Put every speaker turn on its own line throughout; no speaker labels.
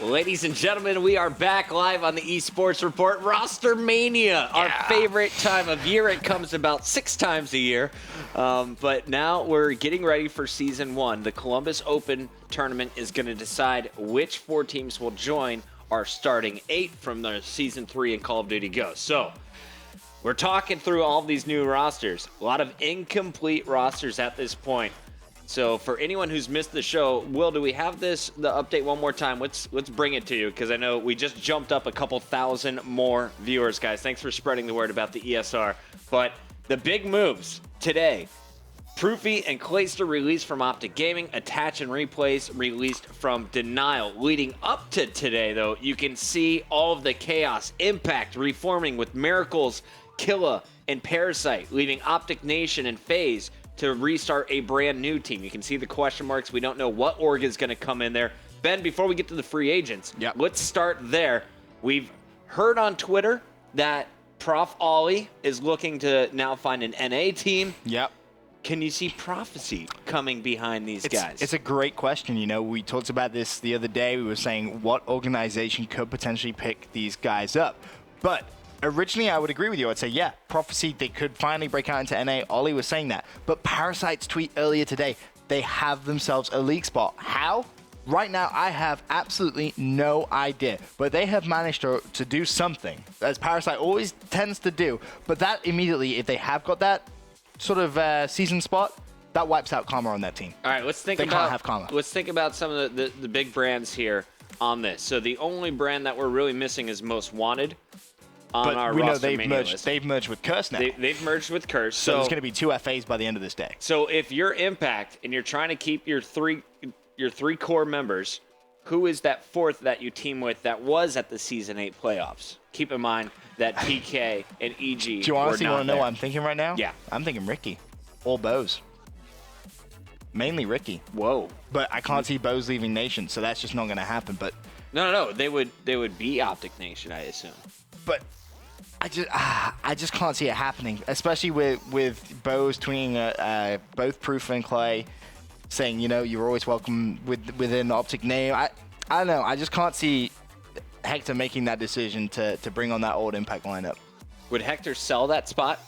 Ladies and gentlemen, we are back live on the eSports Report. Roster Mania, our favorite time of year. It comes about 6 times a year. But now we're getting ready for Season 1. The Columbus Open tournament is going to decide which 4 teams will join our starting 8 from the Season 3 in Call of Duty Go. So we're talking through all of these new rosters. A lot of incomplete rosters at this point. So for anyone who's missed the show, Will, do we have the update one more time? Let's bring it to you, because I know we just jumped up a couple thousand more viewers, guys. Thanks for spreading the word about the ESR. But the big moves today: Proofy and Clayster released from Optic Gaming, Attach and Replace released from Denial. Leading up to today, though, you can see all of the chaos, Impact reforming with Miracles, Killa, and Parasite, leaving Optic Nation and FaZe to restart a brand new team. You can see the question marks. We don't know what org is going to come in there. Ben, before we get to the free agents, let's start there. We've heard on Twitter that Prof. Ollie is looking to now find an NA team.
Yep.
Can you see Prophecy coming behind these guys?
It's a great question. You know, we talked about this the other day. We were saying what organization could potentially pick these guys up. But originally, I would agree with you. I'd say, yeah, Prophecy, they could finally break out into NA. Ollie was saying that. But Parasite's tweet earlier today, they have themselves a league spot. How? Right now, I have absolutely no idea. But they have managed to do something, as Parasite always tends to do. But that immediately, if they have got that sort of season spot, that wipes out Karma on that team.
All right, let's think
they can't have Karma.
Let's think about some of the big brands here on this. So the only brand that we're really missing is Most Wanted.
But we know they've merged with Curse now.
They've merged with Curse.
So there's going to be 2 FAs by the end of this day.
So if you're Impact and you're trying to keep your three core members, who is that 4th that you team with that was at the Season 8 playoffs? Keep in mind that PK and EG
Do you honestly want to know what I'm thinking right now?
Yeah.
I'm thinking Ricky. All Bose. Mainly Ricky.
Whoa.
But I can't see Bose leaving Nation, so that's just not going to happen. But
No. They would be Optic Nation, I assume.
But I just can't see it happening, especially with Bose tweeting both Proof and Clay saying, you know, you're always welcome within Optic name. I don't know. I just can't see Hector making that decision to bring on that old Impact lineup.
Would Hector sell that spot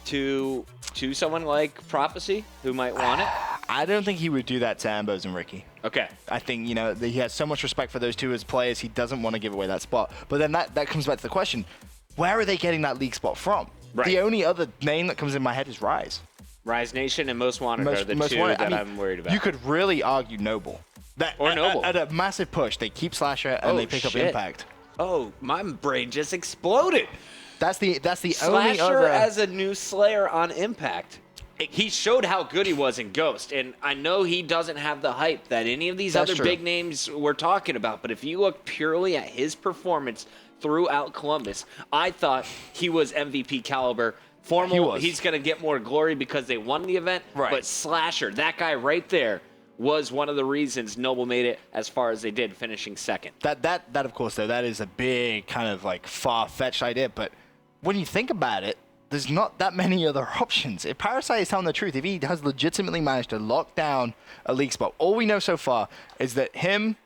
to someone like Prophecy who might want it?
I don't think he would do that to Ambos and Ricky.
Okay.
I think, you know, he has so much respect for those 2 as players, he doesn't want to give away that spot. But then that comes back to the question, where are they getting that league spot from? Right. The only other name that comes in my head is Rise.
Rise Nation and Most Wanted are the 2 that I'm worried about.
You could really argue Noble.
Or Noble.
At a massive push, they keep Slasher and they pick up Impact.
Oh, my brain just exploded.
That's the
Slasher
only other
as a new Slayer on Impact. He showed how good he was in Ghost, and I know he doesn't have the hype that any of these other big names we're talking about, but if you look purely at his performance throughout Columbus, I thought he was MVP caliber. He's going to get more glory because they won the event,
right.
But Slasher, that guy right there, was one of the reasons Noble made it as far as they did, finishing 2nd.
That of course, though, that is a big kind of like far-fetched idea, but when you think about it, there's not that many other options. If Parasite is telling the truth, if he has legitimately managed to lock down a league spot, all we know so far is that him,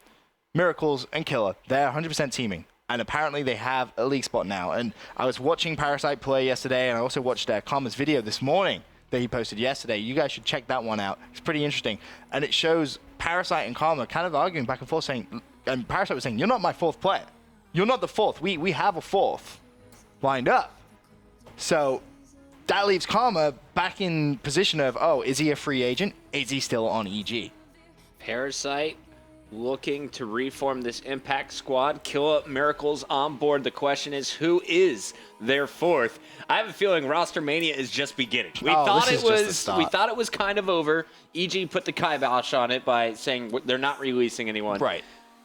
Miracles, and Killa, they're 100% teaming. And apparently they have a league spot now. And I was watching Parasite play yesterday, and I also watched Karma's video this morning that he posted yesterday. You guys should check that one out. It's pretty interesting. And it shows Parasite and Karma kind of arguing back and forth, and Parasite was saying, you're not my 4th player. You're not the 4th. We have a 4th lined up. So that leaves Karma back in position of, is he a free agent? Is he still on EG?
Parasite looking to reform this Impact squad. Killa, Miracles on board. The question is, who is their 4th? I have a feeling Roster Mania is just beginning. We thought it was kind of over. EG put the kibosh on it by saying they're not releasing anyone.
Right.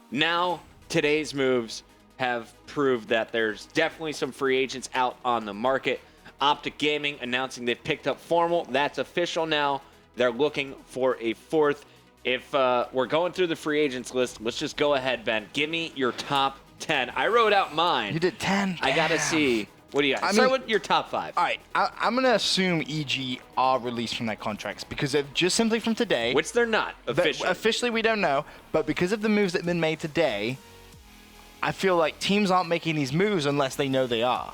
Now, today's moves have proved that there's definitely some free agents out on the market. Optic Gaming announcing they've picked up Formal. That's official now. They're looking for a 4th. If we're going through the free agents list, let's just go ahead, Ben. Give me your top 10. I wrote out mine.
You did 10?
I got to see What do you got? Start with your top 5.
All right, I'm going to assume EG are released from their contracts because of just simply from today.
Which they're not, officially.
Officially, we don't know. But because of the moves that have been made today, I feel like teams aren't making these moves unless they know they are,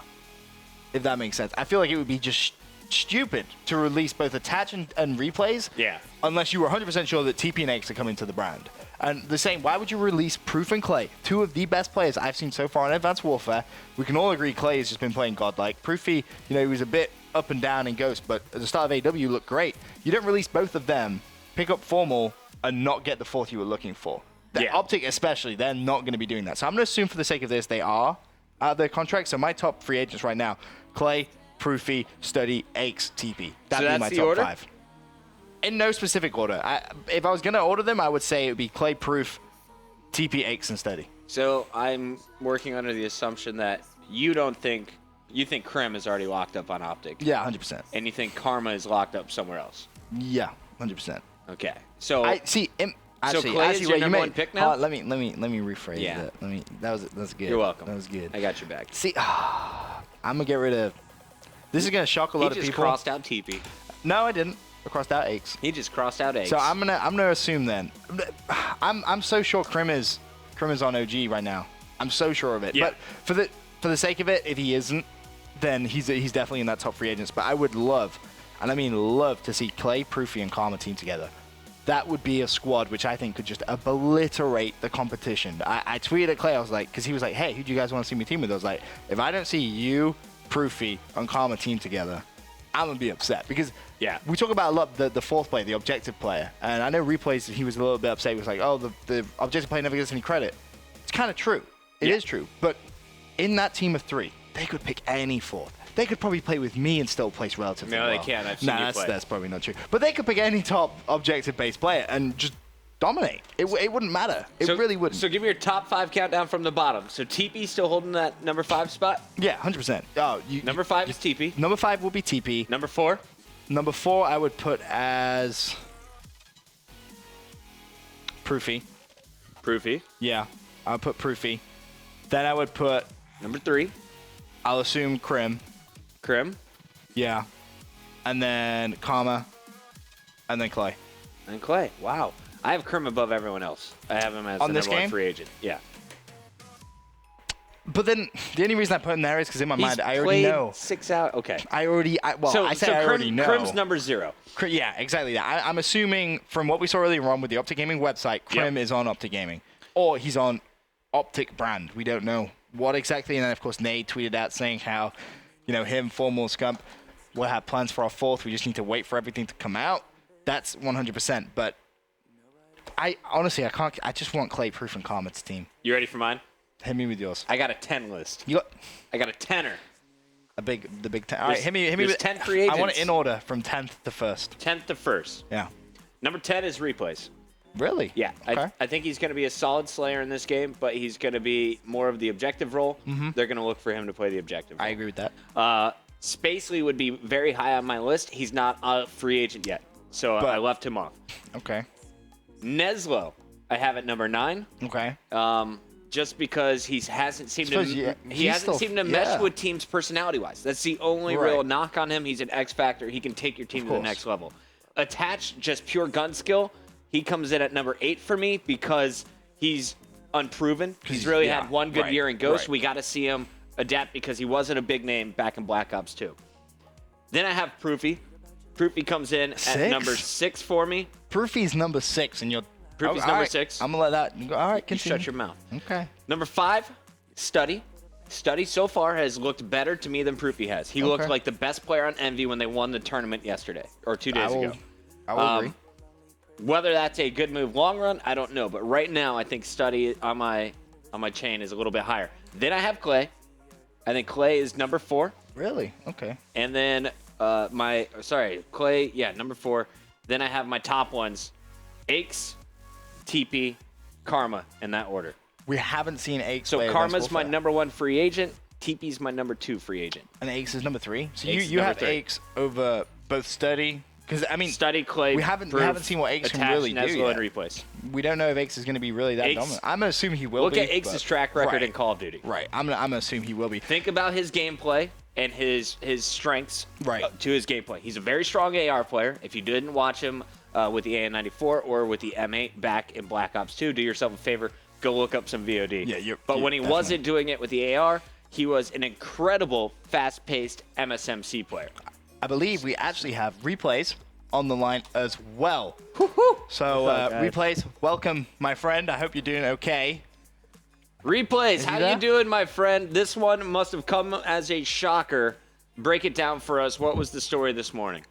if that makes sense. I feel like it would be just stupid to release both attach and replays unless you were 100% sure that TP and X are coming to the brand. And the same, why would you release Proof and Clay, 2 of the best players I've seen so far in Advanced Warfare? We can all agree Clay has just been playing godlike. Proofy, he was a bit up and down in Ghost, but at the start of AW looked great. You don't release both of them, pick up Formal, and not get the 4th you were looking for. Optic especially, they're not going to be doing that. So I'm going to assume for the sake of this, they are out of their contract. So my top free agents right now, Clay, Proofy, Study, Aches, TP. That'd be my top 5. In no specific order. If I was going to order them, I would say it would be Clay, Proof, TP, Aches, and Study.
So I'm working under the assumption that you think Krim is already locked up on Optic.
Yeah, 100%.
And you think Karma is locked up somewhere else.
Yeah, 100%.
Okay. So
Clay
is your number 1 pick now?
Let me rephrase that. That's good.
You're welcome.
That was good.
I got your back.
See, I'm gonna get rid of. This is gonna shock a lot of people.
He just crossed out TP.
No, I didn't. I crossed out Aches.
He just crossed out Aches.
So I'm gonna assume then. I'm so sure Krim is on OG right now. I'm so sure of it.
Yeah.
But for the sake of it, if he isn't, then he's definitely in that top free agents. But I would love, and I mean love, to see Clay, Proofy, and Karma team together. That would be a squad which I think could just obliterate the competition. I tweeted at Clay, I was like, because he was like, hey, who do you guys want to see me team with? I was like, if I don't see you, Proofy, and Karma team together, I'm going to be upset. Because we talk about a lot the 4th player, the objective player. And I know replays, he was a little bit upset. He was like, oh, the objective player never gets any credit. It's kind of true. It is true. But in that team of 3, they could pick any 4th. They could probably play with me and still place relatively well.
No, they can't. I've seen you play.
That's probably not true. But they could pick any top objective-based player and just dominate. It wouldn't matter. It really wouldn't.
So give me your top 5 countdown from the bottom. So TP still holding that number 5 spot?
Yeah, 100%. Oh,
number 5 is TP.
Number 5 will be TP.
Number 4?
Number 4 I would put as Proofy.
Proofy?
Yeah, I would put Proofy. Then I would put...
Number 3?
I'll assume Krim.
Krim?
Yeah. And then Karma. And then Clay.
And Clay. Wow. I have Krim above everyone else. I have him as the number 1 free agent. Yeah.
But then the only reason I put him there is because in my mind I already know.
6 out. Okay.
I already know.
Krim's number 0.
Yeah, exactly that. I'm assuming from what we saw earlier on with the Optic Gaming website, Krim is on Optic Gaming. Or he's on Optic brand. We don't know what exactly. And then, of course, Nate tweeted out saying how, him, Formal, Scump, we'll have plans for our 4th. We just need to wait for everything to come out. That's 100%. But I can't. I just want Clay, Proof, and Karma's team.
You ready for mine?
Hit me with yours.
I got a 10 list. I got a 10er.
The big 10. All right, hit me with
10 free agents.
I want it in order from 10th to 1st.
10th to 1st.
Yeah.
Number 10 is replays.
Really?
Yeah.
Okay.
I think he's going to be a solid Slayer in this game, but he's going to be more of the objective role.
Mm-hmm.
They're going to look for him to play the objective role.
I agree with that.
Spacely would be very high on my list. He's not a free agent yet, so I left him off.
Okay.
Neslo, I have at number 9.
Okay.
Just because he hasn't seemed to mesh with teams personality-wise. That's the only real knock on him. He's an X factor. He can take your team to the next level. Attached, just pure gun skill. He comes in at number 8 for me because he's unproven. He's really had one good year in Ghost. We got to see him adapt because he wasn't a big name back in Black Ops 2. Then I have Proofy. Proofy comes in at number 6 for me.
Proofy's number 6, and you're...
Proofy's number 6.
I'm going to let that go. All right, continue.
You shut your mouth.
Okay.
Number 5, Study. Study so far has looked better to me than Proofy has. He looked like the best player on Envy when they won the tournament yesterday, or 2 days ago.
I will agree.
Whether that's a good move long run, I don't know. But right now, I think Study on my chain is a little bit higher. Then I have Clay. I think Clay is number 4.
Really? Okay.
And then Clay, number 4. Then I have my top ones, Aches, TP, Karma, in that order.
We haven't seen Aches.
So Karma's my number 1 free agent. TP's my number 2 free agent.
And Aches is number 3. So you have 3. Aches over both Study. Because
Study, Clay.
We haven't seen what Aches can really do yet.
And replays.
We don't know if Aches is going to be really that dominant. I'm gonna assume he will be.
Look at Aches' track record in Call of Duty.
Right. I'm gonna assume he will be.
Think about his gameplay. and his strengths
Right.
to his gameplay. He's a very strong AR player. If you didn't watch him with the AN-94 or with the M8 back in Black Ops 2, do yourself a favor, go look up some VOD.
Yeah,
but when he
definitely
wasn't doing it with the AR, he was an incredible, fast-paced MSMC player.
I believe we actually have replays on the line as well. So, replays, welcome, my friend. I hope you're doing okay.
Replays, how you doing, my friend? This one must have come as a shocker. Break it down for us. What was the story this morning?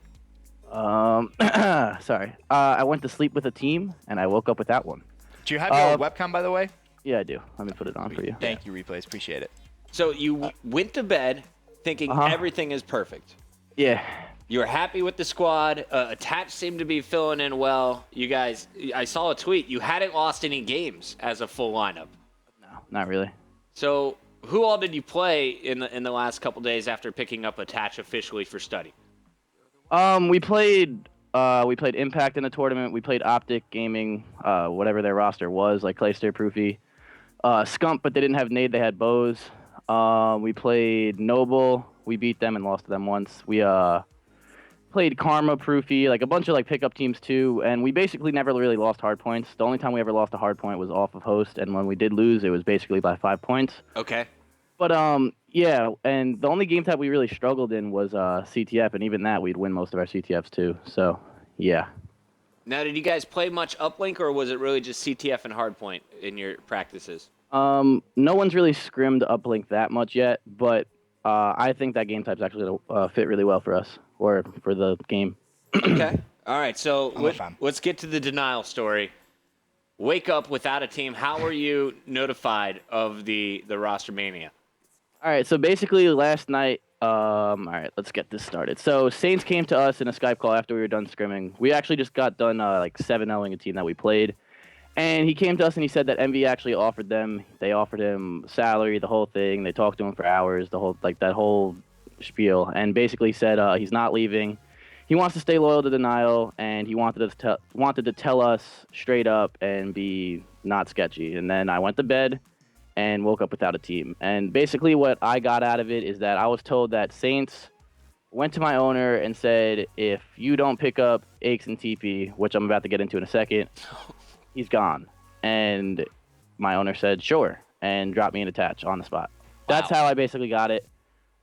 Sorry. I went to sleep with a team, and I woke up with that one.
Do you have your webcam, by the way?
Yeah, I do. Let me put it on for you.
Thank you, replays. Appreciate it.
So you went to bed thinking everything is perfect.
Yeah.
You were happy with the squad. Attach seemed to be filling in well. You guys, I saw a tweet. You hadn't lost any games as a full lineup.
No, not really.
So who all did you play in the last couple days after picking up Attach officially for study?
We played Impact in the tournament. We played Optic Gaming, whatever their roster was, like Clayster, Proofy. Scump, but they didn't have Nade. They had Bows. We played Noble. We beat them and lost to them once. We played Karma, Proofy, like a bunch of like pickup teams too, and we basically never really lost hard points. The only time we ever lost a hard point was off of host, and when we did lose, it was basically by 5 points.
Okay.
But yeah, and the only game that we really struggled in was CTF, and even that we'd win most of our CTFs too. So yeah.
Now, did you guys play much uplink, or was it really just CTF and hardpoint in your practices?
No one's really scrimmed uplink that much yet, but I think that game type's actually going to fit really well for us, or for the game.
Okay. All right, so
let's
get to the denial story. Wake up without a team. How were you notified of the roster mania?
All right, so basically last night, all right, let's get this started. So Saints came to us in a Skype call after we were done scrimming. We actually just got done like 7-0ing a team that we played. And he came to us and he said that MV actually offered them. They offered him salary, the whole thing. They talked to him for hours, that whole spiel, and basically said he's not leaving. He wants to stay loyal to Denial, and he wanted to tell us straight up and be not sketchy. And then I went to bed and woke up without a team. And basically what I got out of it is that I was told that Saints went to my owner and said, if you don't pick up Aches and TP, which I'm about to get into in a second, he's gone. And my owner said, sure, and dropped me an attach on the spot. That's how I basically got it.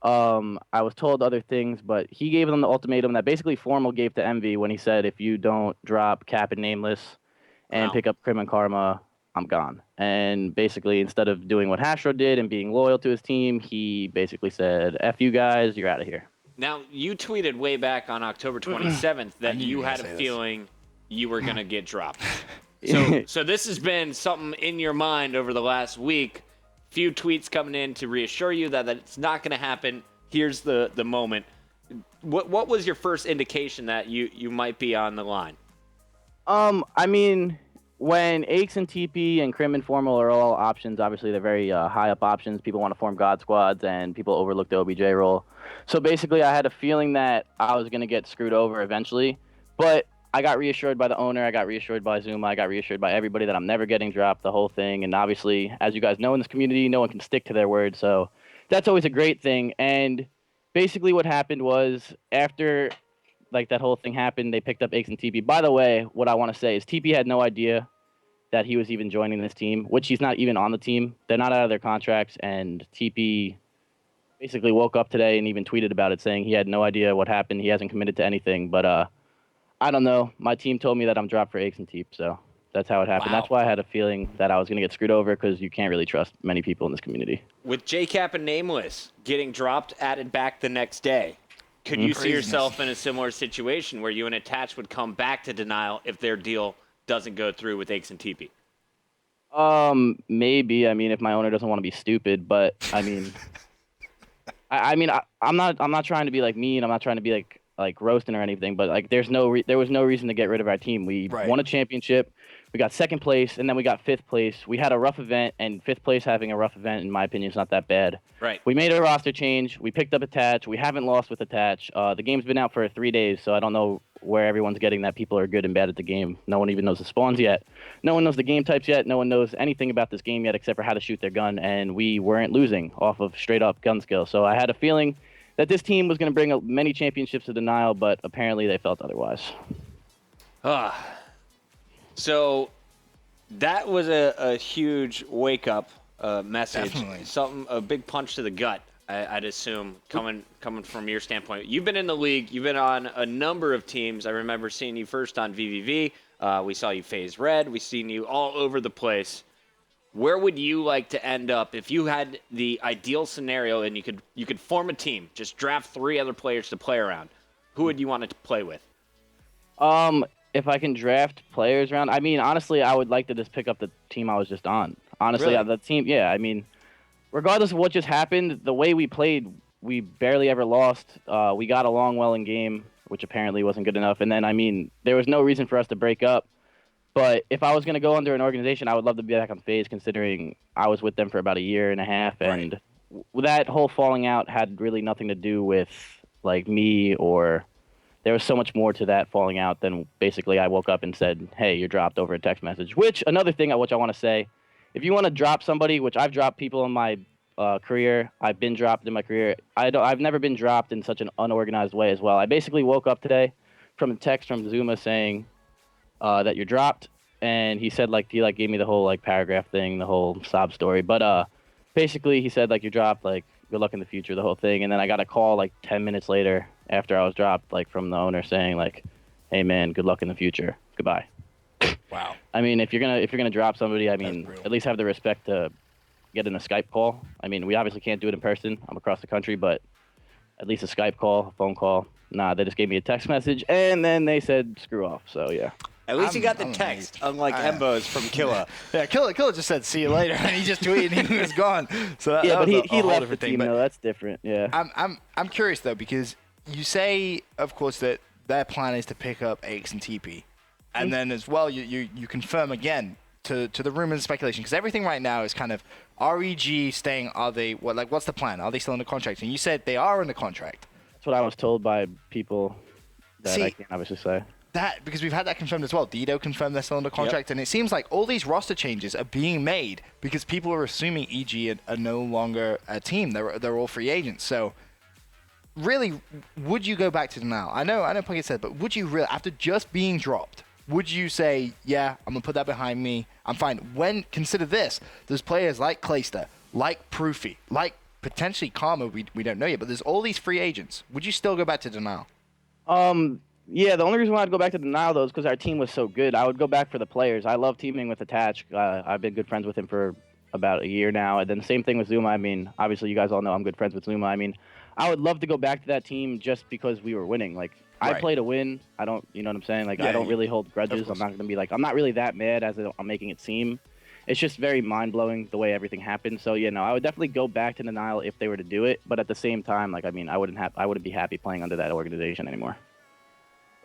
I was told other things, but he gave them the ultimatum that basically Formal gave to MV when he said, if you don't drop Cap and Nameless and pick up Crim and Karma, I'm gone. And basically, instead of doing what Hashro did and being loyal to his team, he basically said, F you guys, you're out of here.
Now, you tweeted way back on October 27th that you had a feeling you were going to get dropped. So this has been something in your mind over the last week. Few tweets coming in to reassure you that it's not going to happen. Here's the moment. What was your first indication that you might be on the line?
I mean, when Aches and TP and Crim and Formal are all options, obviously they're very high up options. People want to form God squads, and people overlook the OBJ role. So basically, I had a feeling that I was going to get screwed over eventually, but I got reassured by the owner, I got reassured by Zuma, I got reassured by everybody that I'm never getting dropped, the whole thing. And obviously, as you guys know in this community, no one can stick to their word, so that's always a great thing. And basically what happened was, after that whole thing happened, they picked up Aches and TP. By the way, what I want to say is TP had no idea that he was even joining this team, which he's not even on the team. They're not out of their contracts, and TP basically woke up today and even tweeted about it, saying he had no idea what happened. He hasn't committed to anything, but I don't know. My team told me that I'm dropped for Aches and Teep, so that's how it happened. Wow. That's why I had a feeling that I was going to get screwed over, because you can't really trust many people in this community.
With JCap and Nameless getting dropped, added back the next day, could you see yourself in a similar situation where you and Attach would come back to Denial if their deal doesn't go through with Aches and TP?
Maybe. I mean, if my owner doesn't want to be stupid, but I mean, I'm not trying to be mean. I'm not trying to be like roasting or anything, but there was no reason to get rid of our team. We won a championship, we got second place, and then we got fifth place. We had a rough event, and fifth place having a rough event, in my opinion, is not that bad.
Right.
We made a roster change. We picked up Attach. We haven't lost with Attach. The game's been out for 3 days, so I don't know where everyone's getting that people are good and bad at the game. No one even knows the spawns yet. No one knows the game types yet. No one knows anything about this game yet except for how to shoot their gun, and we weren't losing off of straight up gun skill. So I had a feeling that this team was going to bring many championships to Denial, but apparently they felt otherwise.
So that was a huge wake-up message.
Definitely.
A big punch to the gut, I'd assume, coming from your standpoint. You've been in the league. You've been on a number of teams. I remember seeing you first on VVV. We saw you phase red. We've seen you all over the place. Where would you like to end up if you had the ideal scenario and you could form a team, just draft 3 other players to play around? Who would you want to play with?
If I can draft players around, I mean, honestly, I would like to just pick up the team I was just on. Honestly,
Really?
the team, yeah. I mean, regardless of what just happened, the way we played, we barely ever lost. We got along well in game, which apparently wasn't good enough. And then, I mean, there was no reason for us to break up. But if I was going to go under an organization, I would love to be back on FaZe, considering I was with them for about a year and a half, and that whole falling out had really nothing to do with like me, or there was so much more to that falling out than basically I woke up and said, "Hey, you're dropped," over a text message. Which another thing which I want to say, if you want to drop somebody, which I've dropped people in my career, I've been dropped in my career. I've never been dropped in such an unorganized way as well. I basically woke up today from a text from Zuma saying that you're dropped, and he said he gave me the whole paragraph thing, the whole sob story. But basically he said you're dropped, good luck in the future, the whole thing. And then I got a call 10 minutes later after I was dropped, from the owner saying hey man, good luck in the future, goodbye.
Wow.
I mean, if you're gonna drop somebody, I mean,
brutal.
at least have the respect to get in a Skype call. I mean, we obviously can't do it in person. I'm across the country, but at least a Skype call, a phone call. Nah, they just gave me a text message, and then they said screw off. So yeah.
At least you got the text, unlike Embo's from Killa.
Yeah, Killa just said "see you later," and he just tweeted and he was gone. So that,
Yeah,
that
but
was a
he
whole
left the
different thing.
team,
But
though. That's different. Yeah.
I'm curious though, because you say, of course, that their plan is to pick up Aches and TP, and then as well you confirm again to the rumors and speculation, because everything right now is kind of REG staying. Are they what's the plan? Are they still under contract? And you said they are under contract.
That's what I was told by people that
See,
I can't obviously say.
That, because we've had that confirmed as well. Dido confirmed they're still under contract, and it seems like all these roster changes are being made because people are assuming EG are no longer a team. They're all free agents. So, really, would you go back to Denial? I know Puckett said, but would you really, after just being dropped, would you say, yeah, I'm gonna put that behind me, I'm fine? When, consider this, there's players like Clayster, like Proofy, like potentially Karma, we don't know yet, but there's all these free agents. Would you still go back to Denial?
Yeah, the only reason why I'd go back to Denial, though, is because our team was so good. I would go back for the players. I love teaming with Attach. I've been good friends with him for about a year now. And then the same thing with Zuma. I mean, obviously, you guys all know I'm good friends with Zuma. I mean, I would love to go back to that team just because we were winning. I play to win. I don't, you know what I'm saying? I don't really hold grudges. I'm not going to be I'm not really that mad as I'm making it seem. It's just very mind-blowing the way everything happened. So, yeah, no, I would definitely go back to Denial if they were to do it. But at the same time, I mean, I wouldn't be happy playing under that organization anymore.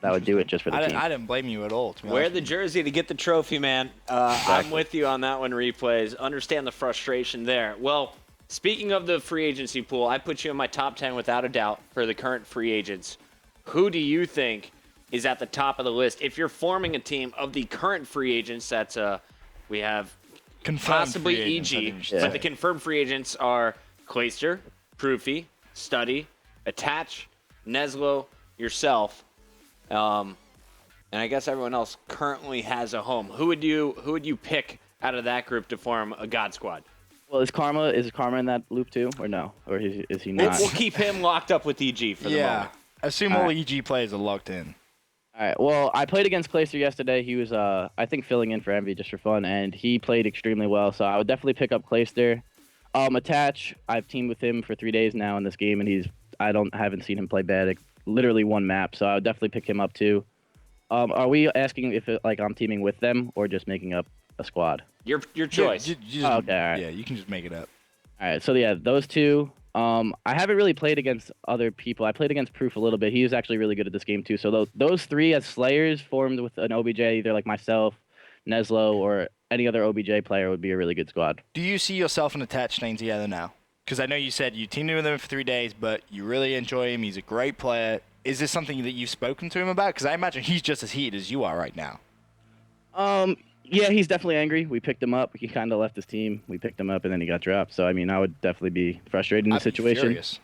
But I would do it just for the team.
I didn't blame you at all. To be
Wear
honest
the jersey to get the trophy, man. I'm with you on that one, Replays. Understand the frustration there. Well, speaking of the free agency pool, I put you in my top 10 without a doubt for the current free agents. Who do you think is at the top of the list? If you're forming a team of the current free agents, that's we have
Confirmed
possibly
free agents, I
EG,
think you should
but
say.
the confirmed free agents are Clayster, Proofy, Study, Attach, Neslo, yourself. And I guess everyone else currently has a home. Who would you pick out of that group to form a God Squad?
Well, is Karma in that loop too, or no? Or is he not?
We'll keep him locked up with EG for the moment.
Assume all EG players are locked in.
All right. Well, I played against Clayster yesterday. He was, I think, filling in for Envy just for fun, and he played extremely well. So I would definitely pick up Clayster. Attach, I've teamed with him for 3 days now in this game, and haven't seen him play bad. Literally one map, so I would definitely pick him up too. Are we asking if I'm teaming with them or just making up a squad?
Your choice.
You just,
Okay, all right.
Yeah, you can just make it up.
All right. So yeah, those two. I haven't really played against other people. I played against Proof a little bit. He was actually really good at this game too. So those 3 as Slayers formed with an OBJ, either like myself, Neslo, or any other OBJ player would be a really good squad.
Do you see yourself and Attach staying together now? Because I know you said you teamed with him for 3 days, but you really enjoy him. He's a great player. Is this something that you've spoken to him about? Because I imagine he's just as heated as you are right now.
Yeah, he's definitely angry. We picked him up. He kind of left his team. We picked him up, and then he got dropped. So, I mean, I would definitely be frustrated in the situation.
Furious.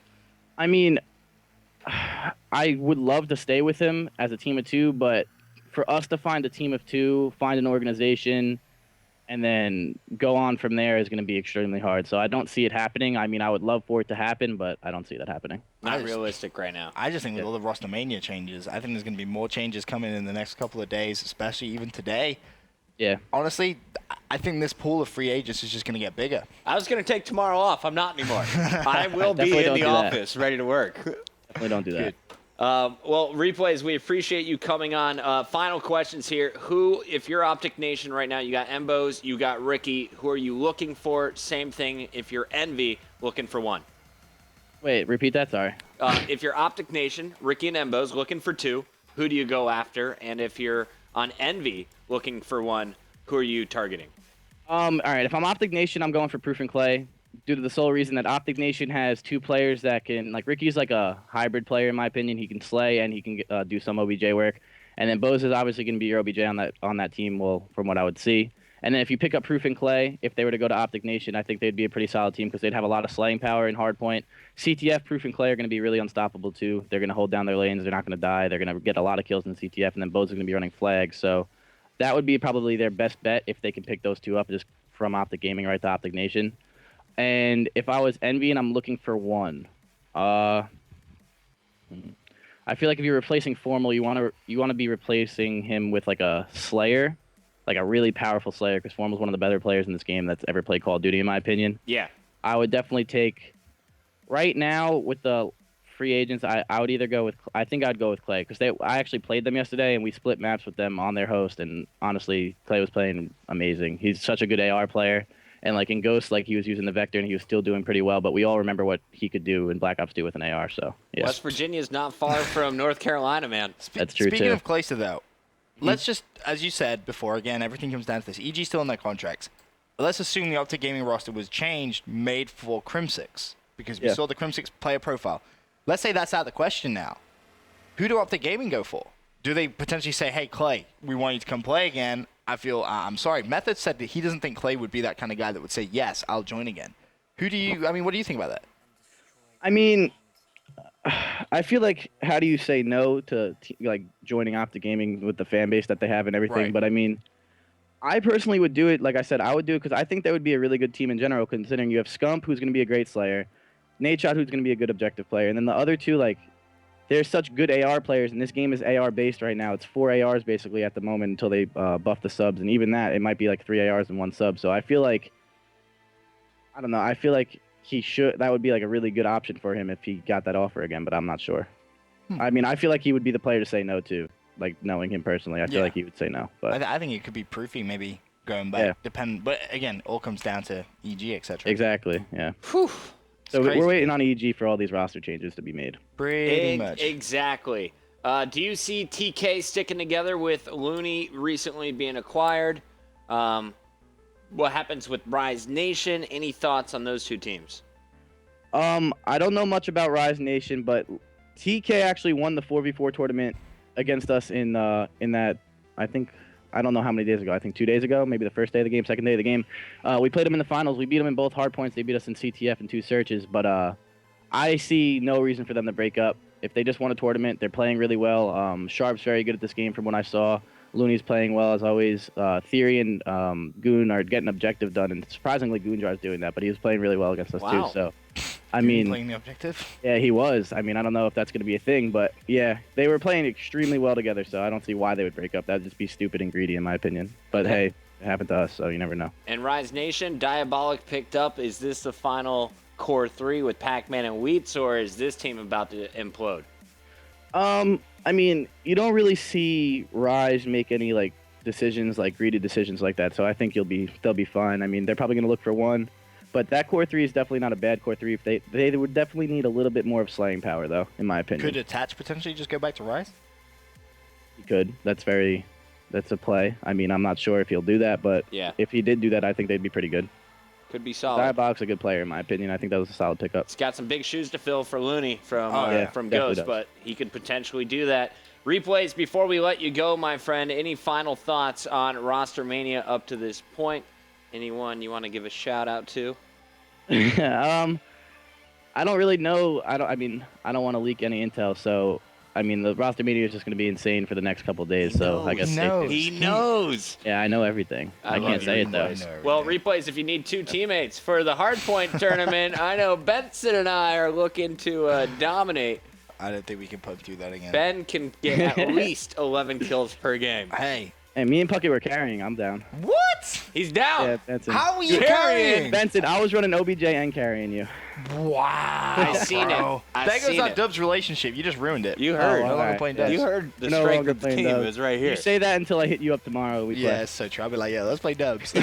I mean, I would love to stay with him as a team of two, but for us to find a team of two, find an organization, and then go on from there is going to be extremely hard. So I don't see it happening. I mean, I would love for it to happen, but I don't see that happening.
Not realistic right now.
I just think with all the roster mania changes, I think there's going to be more changes coming in the next couple of days, especially even today.
Yeah.
Honestly, I think this pool of free agents is just going to get bigger.
I was going to take tomorrow off. I'm not anymore. I will be
Definitely
in
don't
the
do that.
office, ready to work.
Definitely don't do that.
Well, Replays, we appreciate you coming on. Final questions here. Who, if you're Optic Nation right now, you got Embos, you got Ricky. Who are you looking for? Same thing if you're Envy, looking for one.
Wait, repeat that. Sorry.
If you're Optic Nation, Ricky and Embos, looking for two, who do you go after? And if you're on Envy, looking for one, who are you targeting?
All right. If I'm Optic Nation, I'm going for Proof and Clay, due to the sole reason that Optic Nation has two players that can, like, Ricky's like a hybrid player in my opinion. He can slay and he can do some OBJ work. And then Bose is obviously going to be your OBJ on that team. Well, from what I would see. And then if you pick up Proof and Clay, if they were to go to Optic Nation, I think they'd be a pretty solid team because they'd have a lot of slaying power in hardpoint. CTF, Proof and Clay are going to be really unstoppable too. They're going to hold down their lanes. They're not going to die. They're going to get a lot of kills in CTF, and then Bose is going to be running flags. So that would be probably their best bet if they can pick those two up just from Optic Gaming right to Optic Nation. And if I was Envy and I'm looking for one, I feel like if you're replacing Formal, you want to be replacing him with like a Slayer, like a really powerful Slayer, because Formal's one of the better players in this game that's ever played Call of Duty, in my opinion.
Yeah.
I would definitely take, right now with the free agents, I would either go with, I think I'd go with Clay, because I actually played them yesterday and we split maps with them on their host, and honestly, Clay was playing amazing. He's such a good AR player. And like in Ghost, like he was using the Vector and he was still doing pretty well, but we all remember what he could do in Black Ops 2 with an AR. So yeah.
West Virginia's not far from North Carolina, man.
That's true
Speaking
too.
of Clayster, though, let's just, as you said before, again, everything comes down to this. EG's still in their contracts. Let's assume the Optic Gaming roster was changed, made for Crimsix, because we saw the Crimsix player profile. Let's say that's out of the question now. Who do Optic Gaming go for? Do they potentially say, hey, Clay, we want you to come play again? I'm sorry. Method said that he doesn't think Clay would be that kind of guy that would say, yes, I'll join again. What do you think about that?
I mean, I feel like, how do you say no to like joining Optic Gaming with the fan base that they have and everything?
Right.
But I mean, I personally would do it. Like I said, I would do it because I think that would be a really good team in general, considering you have Scump, who's going to be a great Slayer, Nadeshot, who's going to be a good objective player, and then the other two, like, they're such good AR players, and this game is AR based right now. It's 4 ARs basically at the moment until they buff the subs, and even that, it might be like 3 ARs and 1 sub. So I feel like, I don't know, I feel like that would be like a really good option for him if he got that offer again, but I'm not sure. I mean, I feel like he would be the player to say no to, like knowing him personally. I feel like he would say no. But
I think it could be Proofy maybe going back.
Yeah.
But again, all comes down to EG, etc.
Exactly, yeah.
Whew.
So
crazy.
we're waiting on EG for all these roster changes to be made.
Pretty much.
Exactly. Do you see TK sticking together with Looney recently being acquired? What happens with Rise Nation? Any thoughts on those two teams?
I don't know much about Rise Nation, but TK actually won the 4v4 tournament against us in that, I don't know how many days ago. I think 2 days ago, maybe the first day of the game, second day of the game. We played them in the finals. We beat them in both hard points. They beat us in CTF in 2 searches. But I see no reason for them to break up. If they just won a tournament, they're playing really well. Sharp's very good at this game from what I saw. Looney's playing well as always. Theory and Goon are getting objective done, and surprisingly, Goonjar's doing that. But he was playing really well against us too. So, I mean,
playing the objective.
Yeah, he was. I mean, I don't know if that's going to be a thing, but yeah, they were playing extremely well together. So I don't see why they would break up. That'd just be stupid and greedy, in my opinion. But hey, it happened to us, so you never know.
And Rise Nation, Diabolic picked up. Is this the final core 3 with Pac-Man and Wheats, or is this team about to implode?
I mean, you don't really see Rise make any like decisions, like greedy decisions like that. So I think they'll be fine. I mean, they're probably going to look for one, but that core 3 is definitely not a bad core 3. If they would definitely need a little bit more of slaying power, though, in my opinion.
Could Attach potentially just go back to Rise?
He could. That's a play. I mean, I'm not sure if he'll do that, but
Yeah.
if he did do that, I think they'd be pretty good.
Could be solid.
Diabolic's a good player, in my opinion. I think that was a solid pickup.
He's got some big shoes to fill for Looney from
definitely
Ghost,
does.
but he could potentially do that. Replays, before we let you go, my friend, any final thoughts on Roster Mania up to this point? Anyone you want to give a shout out to?
I don't really know. I mean, I don't want to leak any intel, so I mean, the roster media is just going to be insane for the next couple of days. So I guess
He
stay
knows.
tuned.
He knows.
Yeah, I know everything. I
love
can't
you,
say it though.
Well, replays, if you need 2 teammates for the hardpoint tournament, I know Benson and I are looking to dominate.
I don't think we can put through that again.
Ben can get at least 11 kills per game.
Hey.
And me and Puckett were carrying. I'm down.
What?
He's down.
Yeah, Benson.
How are you
Carrying.
carrying?
Benson, I was running OBJ and carrying you.
Wow.
I seen it.
bro.
I
There goes
seen
our
it.
Dubs relationship. You just ruined it.
You heard.
Oh,
No longer
alright.
playing
Yeah.
Dubs.
You heard the
No
strength
longer
of the
playing
team
Dubs.
is right here.
You say that until I hit you up tomorrow. We
Yeah,
play.
it's so true. I'll be like, yeah, let's play Dubs.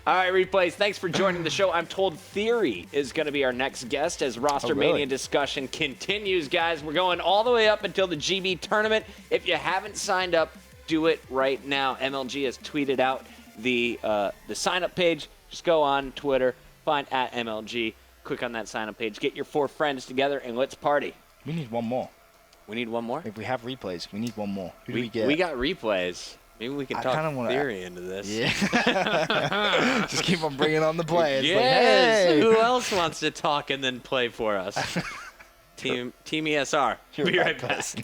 All right, replays. Thanks for joining the show. I'm told Theory is going to be our next guest as Roster
really?
Mania discussion continues, guys. We're going all the way up until the GB tournament. If you haven't signed up, do it right now. MLG has tweeted out the sign-up page. Just go on Twitter, find @MLG, click on that sign-up page, get your 4 friends together, and let's party.
We need one more.
We need one more.
If we have replays, we need one more. Who do we get?
We got replays. Maybe we can
I
talk
kinda wanna-
Theory into this.
Yeah. Just keep on bringing on the players.
Yes.
Like, hey.
Who else wants to talk and then play for us? Team ESR.
You're
Be
a
right
bad
back.
person.